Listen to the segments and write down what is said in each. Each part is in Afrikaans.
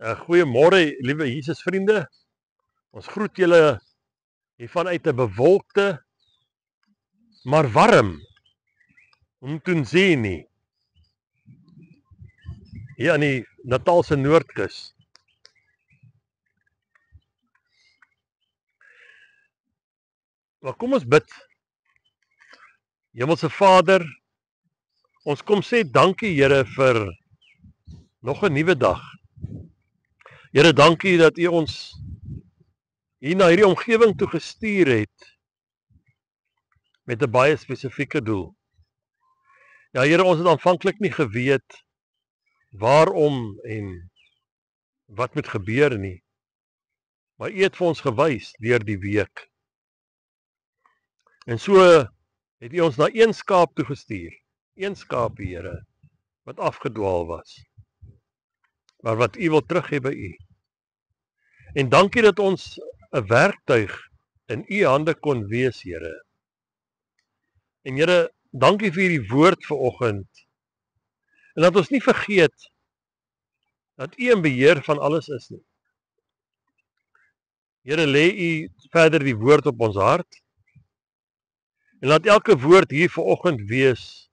Goeiemôre, liewe Jesusvriende. Ons groet julle hier vanuit 'n bewolkte, maar warm Umthunzini hier aan die Natalse Noordkus. Maar kom ons bid. Hemelse Vader, ons kom sê dankie Here vir nog 'n nuwe dag. Here, dankie dat U ons hier na hierdie omgewing toe gestuur het met 'n baie spesifieke doel. Ja Here, ons het aanvanklik nie geweet waarom en wat moet gebeur nie. Maar U het vir ons gewys deur die week. En so het U ons na een skaap toe gestuur. Een skaap, Here, wat afgedwaal was. Maar wat U wil terug hê by U. En dankie dat ons 'n werktuig in U hande kon wees, Here. En Here, dankie vir hierdie woord vanoggend. En dat ons nie vergeet dat U in beheer van alles is nie. Here, lê U verder die woord op ons hart. En laat elke woord hier vanoggend wees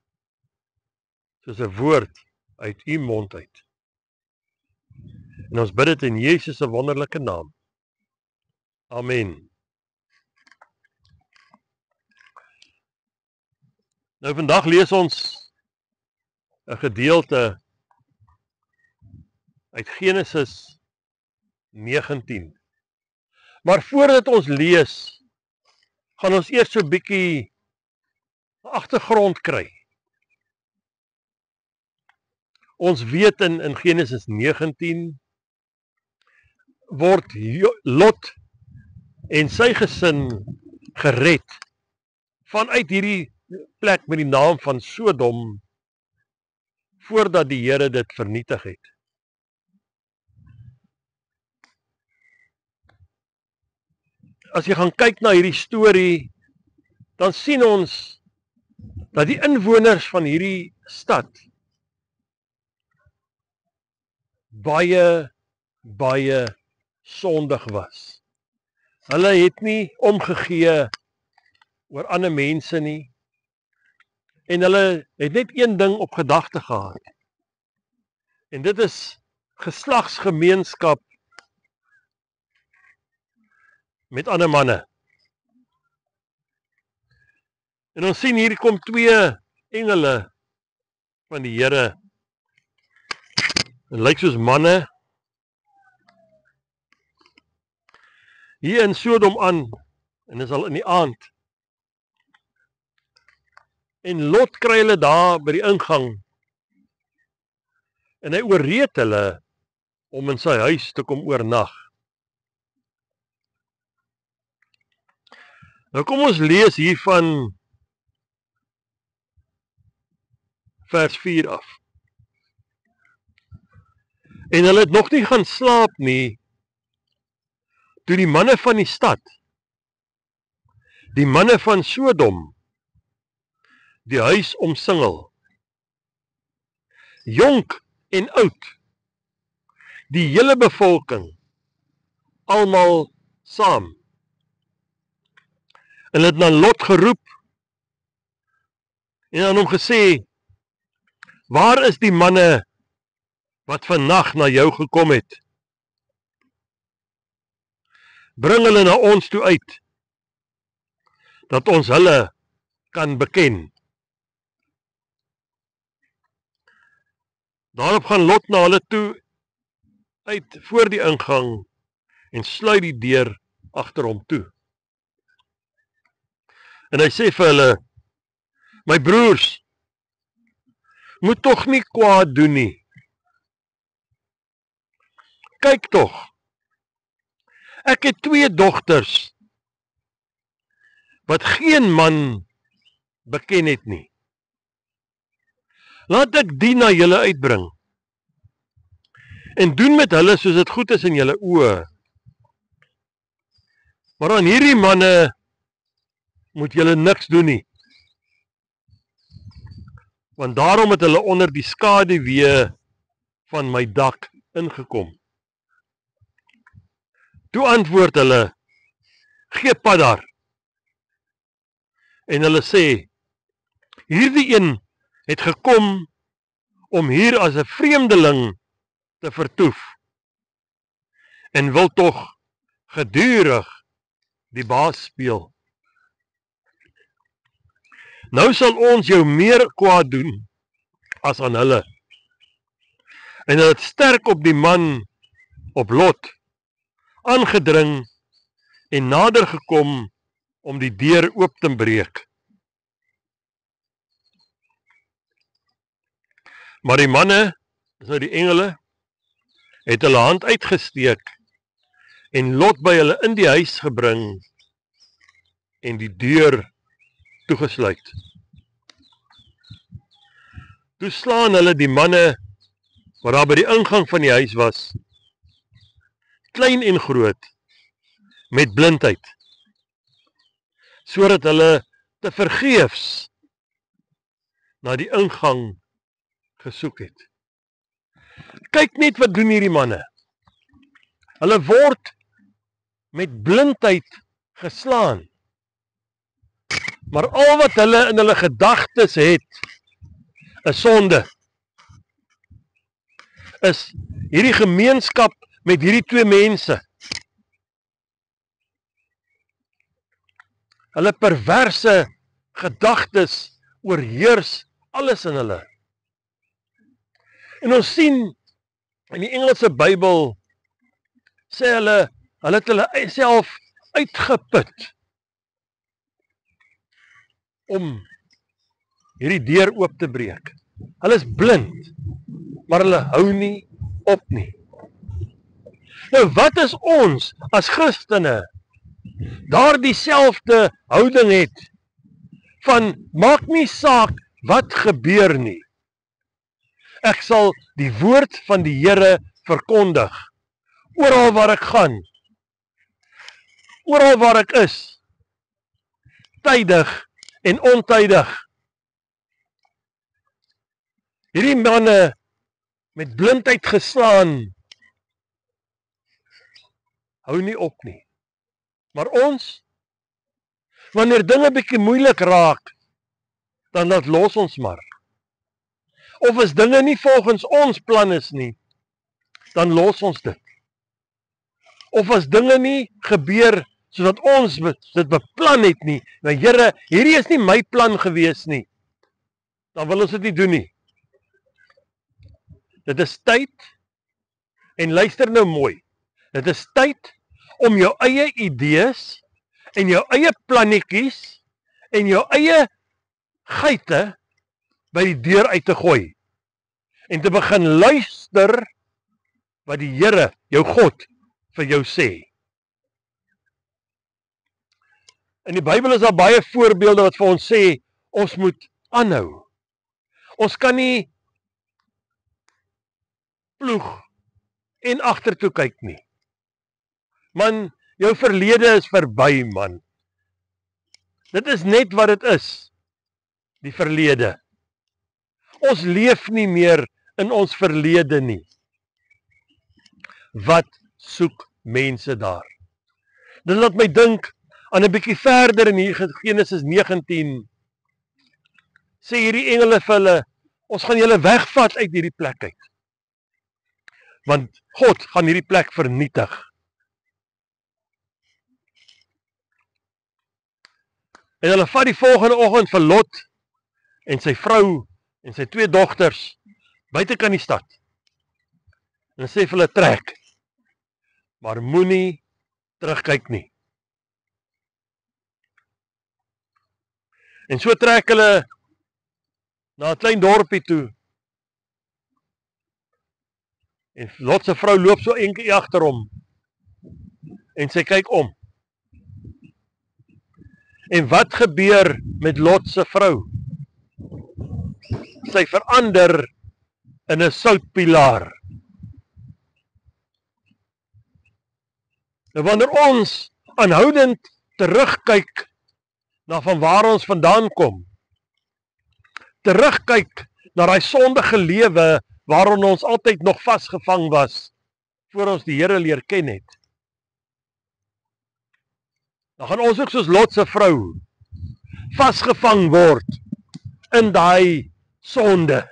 soos 'n woord uit U mond uit. En ons bid dit in Jesus se wonderlike naam. Amen. Nou vandag lees ons 'n gedeelte uit Genesis 19. Maar voordat ons lees, gaan ons eers so 'n bietjie agtergrond kry. Ons weet in Genesis 19 word Lot en sy gesin gered vanuit hierdie plek met die naam van Sodom voordat die Here dit vernietig het. As jy gaan kyk na hierdie storie, dan sien ons dat die inwoners van hierdie stad baie sondig was. Hulle het nie omgegee oor ander mense nie. En hulle het net een ding op gedagte gehad. En dit is geslagsgemeenskap met ander manne. En ons sien hier kom 2 engele van die Here. Hulle lyk soos manne. Hier in Sodom aan, en dis al in die aand. En Lot kry hulle daar by die ingang. En hy oorreed hulle om in sy huis te kom oornag. Nou kom ons lees hier van vers 4 af. En hulle het nog nie gaan slaap nie, toe die manne van die stad, die manne van Sodom, die huis omsingel. Jonk en oud, die hele bevolking, almal saam. En het na Lot geroep, en aan hom gesê, waar is die manne wat vannag na jou gekom het? Bring hulle na ons toe uit, dat ons hulle kan beken. Daarop gaan Lot na hulle toe uit voor die ingang en sluit die deur agter hom toe. En hy sê vir hulle, my broers, moet tog nie kwaad doen nie. Kyk tog, ek het 2 dogters, wat geen man beken het nie. Laat ek die na julle uitbring, en doen met hulle soos dit goed is in julle oë. Maar aan hierdie manne moet julle niks doen nie. Want daarom het hulle onder die skaduwee van my dak ingekom. Toe antwoord hulle, gee pad daar. En hulle sê, hierdie een het gekom om hier as 'n vreemdeling te vertoef en wil tog gedurig die baas speel. Nou sal ons jou meer kwaad doen as aan hulle. En hulle het sterk op die man, op Lot, aangedring en nader gekom om die deur oop te breek. Maar die manne, dis nou die engele, het hulle hand uitgesteek en Lot by hulle in die huis gebring en die deur toegesluit. Toe slaan hulle die manne wat daar by die ingang van die huis was, klein en groot, met blindheid, sodat hulle te vergeefs na die ingang gesoek het. Kyk net wat doen hierdie manne. Hulle word met blindheid geslaan. Maar al wat hulle in hulle gedagtes het, is sonde. Is hierdie gemeenskap met hierdie twee mense. Hulle perverse gedagtes oorheers alles in hulle. En ons sien in die Engelse Bybel sê hulle het hulle self uitgeput om hierdie deur oop te breek. Hulle is blind, maar hulle hou nie op nie. Nou wat is ons as Christene daar dieselfde houding het van maak nie saak wat gebeur nie. Ek sal die woord van die Here verkondig oral waar ek gaan, oral waar ek is, tydig en ontydig. Hierdie manne met blindheid geslaan, hou nie op nie. Maar ons, wanneer dinge bietjie moeilik raak, dan laat los ons maar. Of as dinge nie volgens ons plan is nie, dan los ons dit. Of as dinge nie gebeur sodat ons dit beplan het nie, nou Here, hierdie is nie my plan gewees nie, dan wil ons dit nie doen nie. Dit is tyd, en luister nou mooi, dit is tyd om jou eie idees, en jou eie plannetjies, en jou eie geite by die deur uit te gooi, en te begin luister wat die Here, jou God, vir jou sê. In die Bybel is daar baie voorbeelde wat vir ons sê, ons moet aanhou. Ons kan nie ploeg en agtertoe kyk nie. Man, jou verlede is verby, man. Dit is net wat dit is, die verlede. Ons leef nie meer in ons verlede nie. Wat soek mense daar? Dit laat my dink aan 'n bietjie verder in hier Genesis 19. Sê hierdie engele vir hulle, ons gaan julle wegvat uit hierdie plek uit. Want God gaan hierdie plek vernietig. En hulle vat die volgende oggend vir Lot en sy vrou en sy twee dogters buite kan die stad. En sê vir hulle trek, maar moenie terugkyk nie. En so trek hulle na 'n klein dorpie toe. En Lot se vrou loop so eenkie agter hom. En sy kyk om. En wat gebeur met Lot se vrou? Sy verander in 'n soutpilaar. Nou wanneer ons aanhoudend terugkyk na van waar ons vandaan kom, terugkyk na daai sondige lewe waarin ons altyd nog vasgevang was, voor ons die Here leer ken het, Dan gaan ons ook soos Lot se vrou vasgevang word in daai sonde.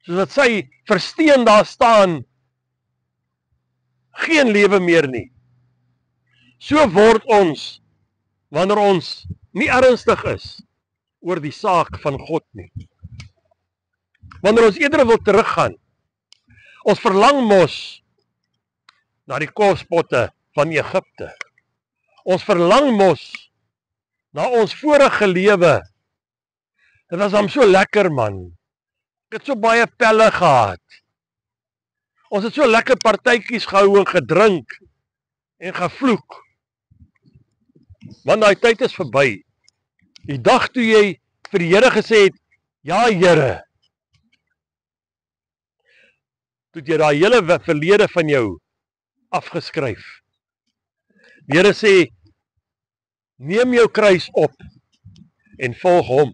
Soos dat sy versteen daar staan, geen lewe meer nie. So word ons, wanneer ons nie ernstig is oor die saak van God nie. Wanneer ons eerder wil teruggaan, ons verlang mos na die kospotte van Egipte. Ons verlang mos na ons vorige lewe. Dit was hom so lekker, man. Ek het so baie pelle gehad. Ons het so lekker partytjies gehou en gedrink en gevloek. Want daai tyd is verby. Die dag toe jy vir die Here gesê het, ja Here, toe jy daai hele verlede van jou afgeskryf. Die Here sê, neem jou kruis op en volg hom.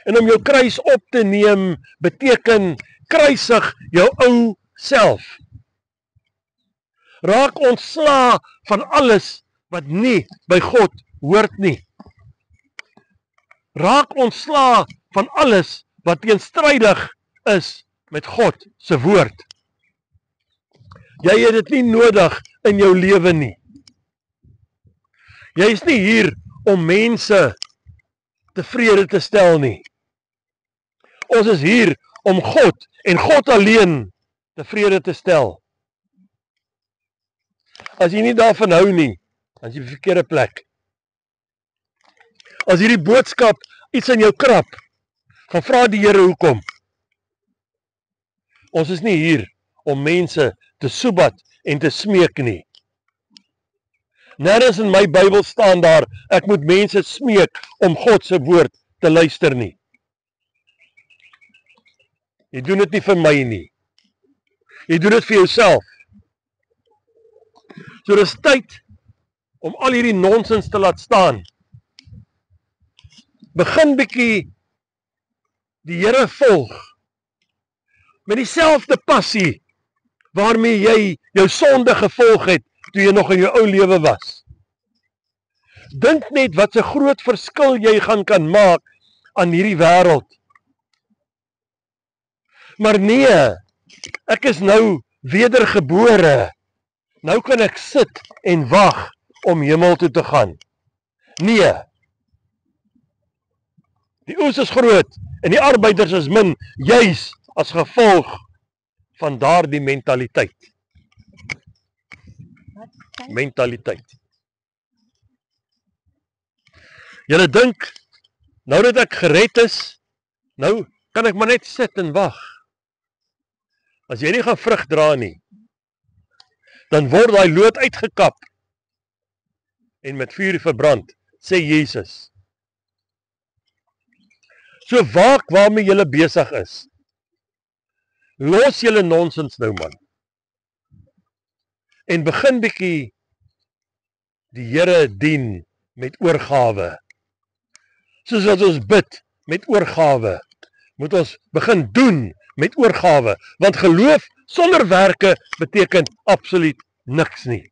En om jou kruis op te neem beteken kruisig jou ou self. Raak ontslae van alles wat nie by God hoort nie. Raak ontslae van alles wat teenstrydig is met God se woord. Jy het dit nie nodig in jou lewe nie. Jy is nie hier om mense tevrede te stel nie. Ons is hier om God en God alleen tevrede te stel. As jy nie daarvan hou nie, dan is jy op die verkeerde plek. As hierdie boodskap iets in jou krap, gaan vra die Here hoekom. Ons is nie hier om mense te soebat en te smeek nie. Nergens in my Bybel staan daar, ek moet mense smeek om God se woord te luister nie. Jy doen dit nie vir my nie. Jy doen dit vir jouself. So dis tyd om al hierdie nonsens te laat staan. Begin bietjie die Here volg met dieselfde passie waarmee jy jou sonde gevolg het toe jy nog in jou ou lewe was. Dink net wat 'n groot verskil jy kan maak aan hierdie wêreld. Maar nee, ek is nou wedergebore. Nou kan ek sit en wag om hemel toe te gaan. Nee. Die oes is groot en die arbeiders is min, juis as gevolg van daardie mentaliteit. Mentaliteit. Julle dink, nou dat ek gered is, nou kan ek maar net sit en wag. As jy nie gaan vrug dra nie, dan word daai loot uitgekap en met vuur verbrand, sê Jesus. So waak waarmee julle besig is. Los julle nonsens nou, man. En begin bietjie die Here dien met oorgawe. Soos wat ons bid met oorgawe, moet ons begin doen met oorgawe, want geloof sonder werke beteken absoluut niks nie.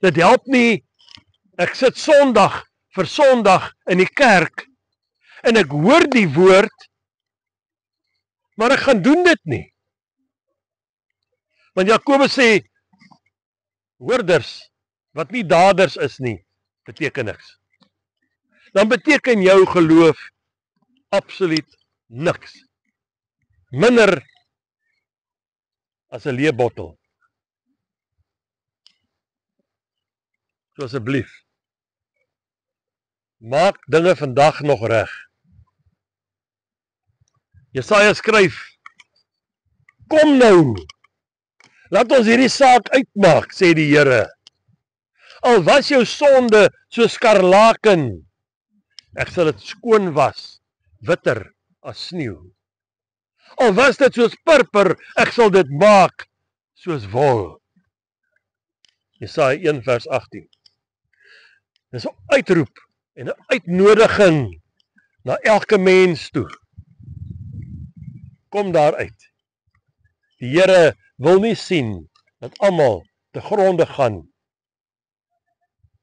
Dit help nie, ek sit Sondag vir Sondag in die kerk, en ek hoor die woord, maar ek gaan doen dit nie. Want Jakobus sê, hoorders, wat nie daders is nie, beteken niks. Dan beteken jou geloof absoluut niks. Minder as 'n leebottel. So asseblief, maak dinge vandag nog reg. Jesaja skryf, kom nou, laat ons hierdie saak uitmaak, sê die Here. Al was jou sonde so skarlaken, ek sal dit skoon was, witter as sneeu. Al was dit soos purper, ek sal dit maak soos wol. Jesaja 1 vers 18. Dis 'n uitroep en 'n uitnodiging na elke mens toe. Kom daaruit. Die Here wil nie sien dat almal te gronde gaan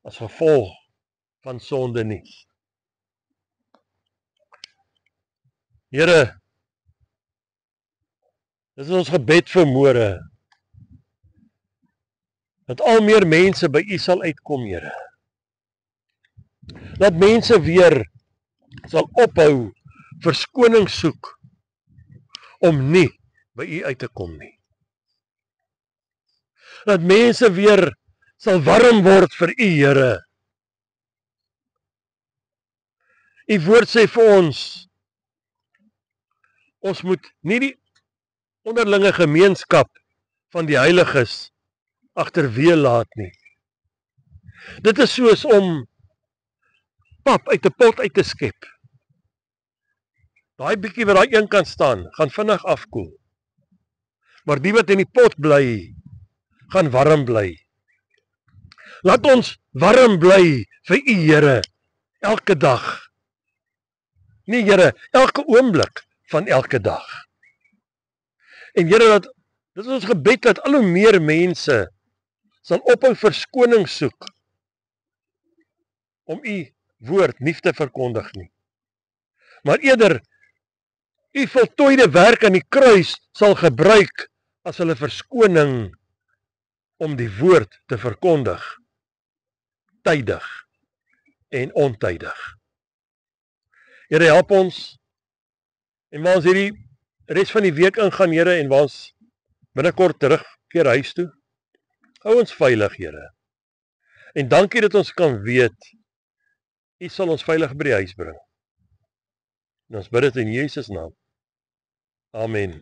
as gevolg van sonde nie. Here, dis ons gebed vir môre, dat al meer mense by U sal uitkom, Here. Dat mense weer sal ophou verskoning soek om nie by U uit te kom nie. Dat mense weer sal warm word vir U, Here. U woord sê vir ons moet nie die onderlinge gemeenskap van die heiliges agterweë laat nie. Dit is soos om pap uit 'n pot uit te skep. Daai bietjie wat daai een kan staan, gaan vinnig afkoel. Maar die wat in die pot bly, gaan warm bly. Laat ons warm bly vir U, Here, elke dag. Nee, Here, elke oomblik van elke dag. En Here, dit is ons gebed dat al hoe meer mense sal ophou verskoning soek om U woord nie te verkondig nie. Maar eerder U voltooide werk aan die kruis sal gebruik as hulle verskoning om die woord te verkondig, tydig en ontydig. Here, help ons, en waar ons hierdie res van die week ingaan, Here, en waar ons binnekort terugkeer huis toe, hou ons veilig, Here. En dankie dat ons kan weet, U sal ons veilig by die huis bring. En ons bid dit in Jesus naam. Amen.